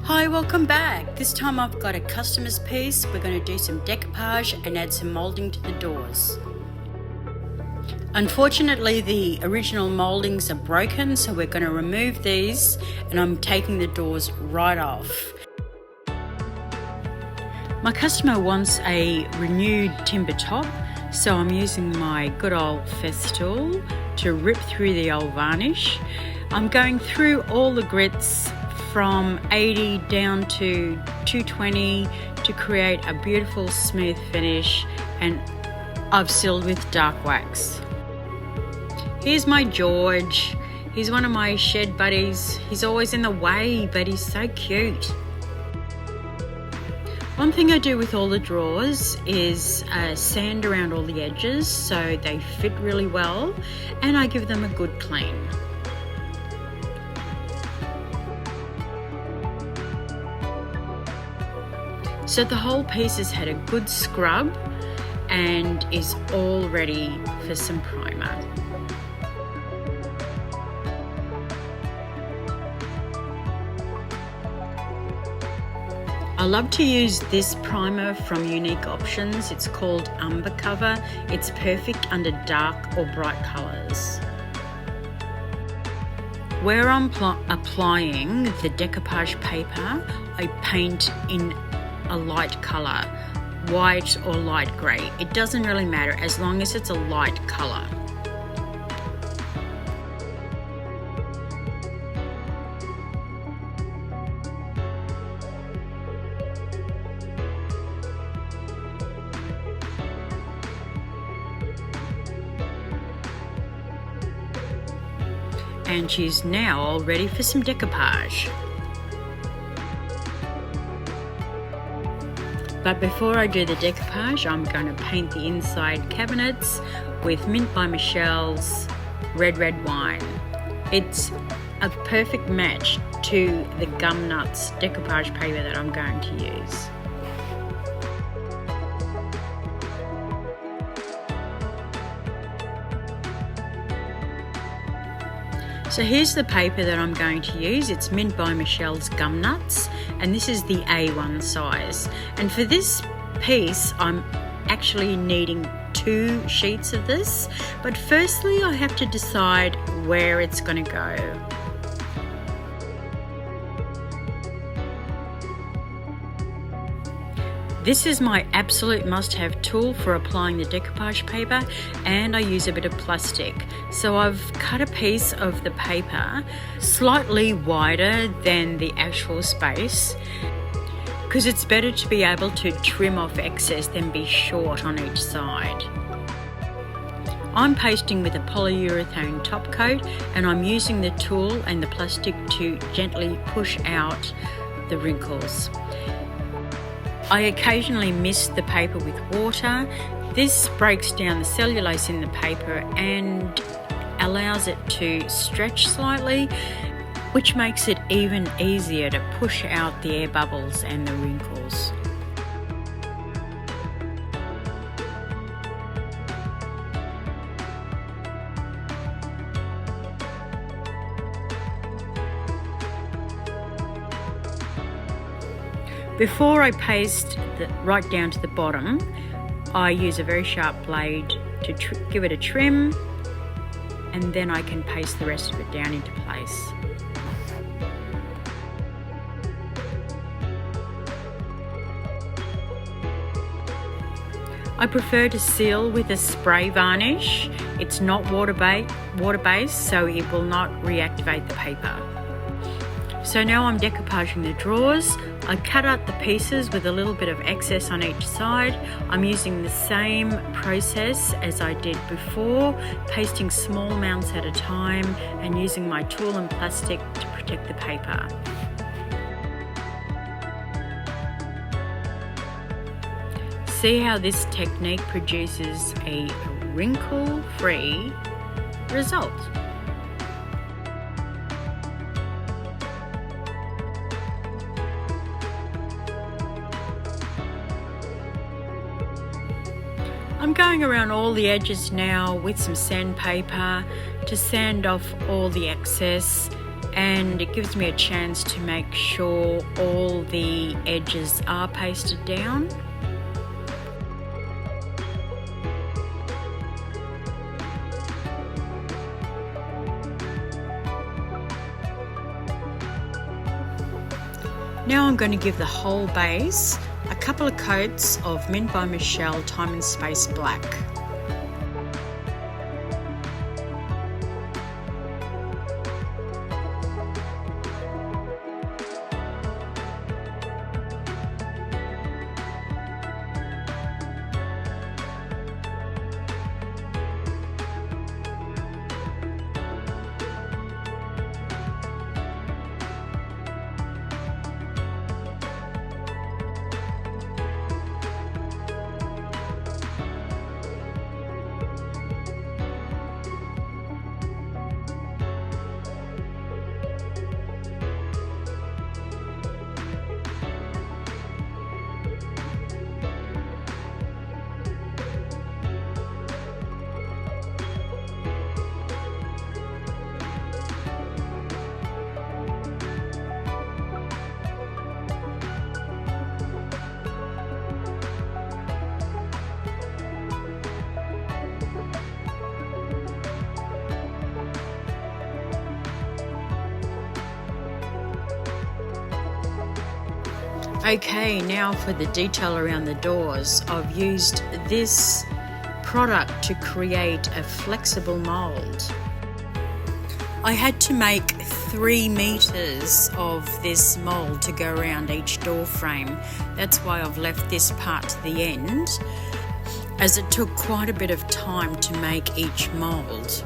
Hi, welcome back. This time I've got a customer's piece. We're going to do some decoupage and add some moulding to the doors. Unfortunately, the original mouldings are broken, so we're going to remove these, and I'm taking the doors right off. My customer wants a renewed timber top, so I'm using my good old Festool to rip through the old varnish. I'm going through all the grits from 80 down to 220 to create a beautiful smooth finish, and I've sealed with dark wax. Here's my George. He's one of my shed buddies. He's always in the way, but he's so cute. One thing I do with all the drawers is sand around all the edges so they fit really well, and I give them a good clean. So the whole piece has had a good scrub and is all ready for some primer. I love to use this primer from Unique Options. It's called Umber Cover. It's perfect under dark or bright colours. Where I'm applying the decoupage paper, I paint in a light colour, white or light grey. It doesn't really matter as long as it's a light colour. And she's now all ready for some decoupage. But before I do the decoupage, I'm going to paint the inside cabinets with Mint by Michelle's Red Wine. It's a perfect match to the Gumnuts decoupage paper that I'm going to use. So here's the paper that I'm going to use. It's Mint by Michelle's Gumnuts, and this is the A1 size. And for this piece, I'm actually needing 2 sheets of this, but firstly I have to decide where it's going to go. This is my absolute must-have tool for applying the decoupage paper, and I use a bit of plastic. So I've cut a piece of the paper slightly wider than the actual space, because it's better to be able to trim off excess than be short on each side. I'm pasting with a polyurethane top coat, and I'm using the tool and the plastic to gently push out the wrinkles. I occasionally mist the paper with water. This breaks down the cellulose in the paper and allows it to stretch slightly, which makes it even easier to push out the air bubbles and the wrinkles. Before I paste right down to the bottom, I use a very sharp blade to give it a trim, and then I can paste the rest of it down into place. I prefer to seal with a spray varnish. It's not water-based, so it will not reactivate the paper. So now I'm decoupaging the drawers. I cut out the pieces with a little bit of excess on each side. I'm using the same process as I did before, pasting small amounts at a time and using my tool and plastic to protect the paper. See how this technique produces a wrinkle-free result. I'm going around all the edges now with some sandpaper to sand off all the excess and it gives me a chance to make sure all the edges are pasted down. Now I'm going to give the whole base a couple of coats of Mint by Michelle Time and Space Black. Okay, now for the detail around the doors. I've used this product to create a flexible mould. I had to make 3 meters of this mould to go around each door frame. That's why I've left this part to the end, as it took quite a bit of time to make each mould.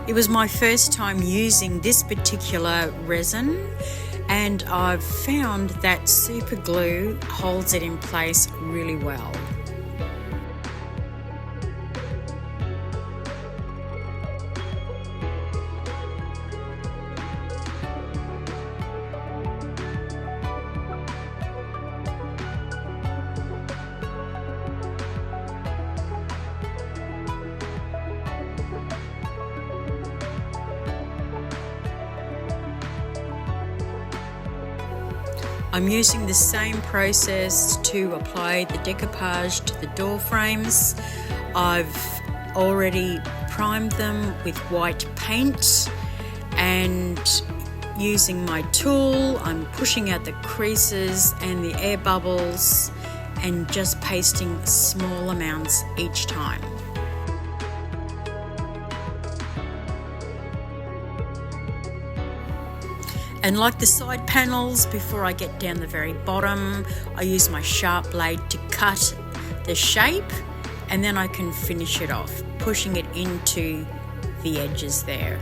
It was my first time using this particular resin, and I've found that super glue holds it in place really well. I'm using the same process to apply the decoupage to the door frames. I've already primed them with white paint, and using my tool, I'm pushing out the creases and the air bubbles and just pasting small amounts each time. And like the side panels, before I get down the very bottom, I use my sharp blade to cut the shape, and then I can finish it off, pushing it into the edges there.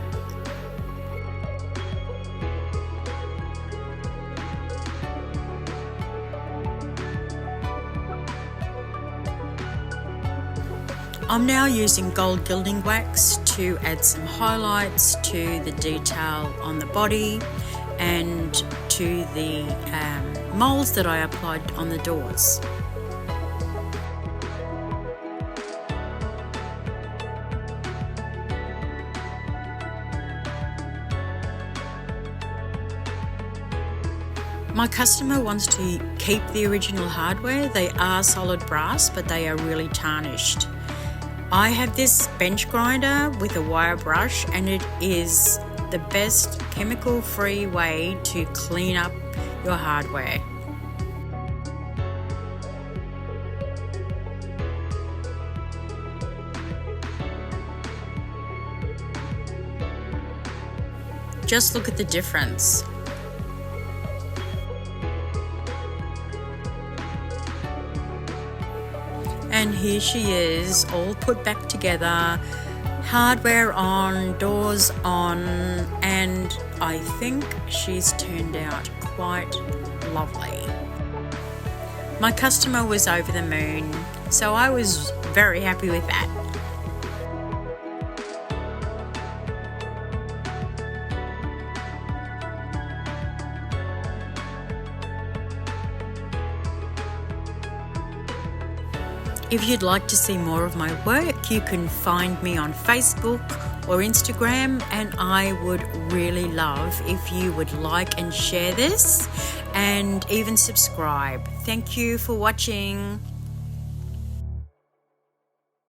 I'm now using gold gilding wax to add some highlights to the detail on the body and to the moulds that I applied on the doors. My customer wants to keep the original hardware. They are solid brass, but they are really tarnished. I have this bench grinder with a wire brush, and it is the best chemical-free way to clean up your hardware. Just look at the difference. And here she is, all put back together, hardware on, doors on, and I think she's turned out quite lovely. My customer was over the moon, so I was very happy with that. If you'd like to see more of my work, you can find me on Facebook or Instagram, and I would really love if you would like and share this and even subscribe. Thank you for watching.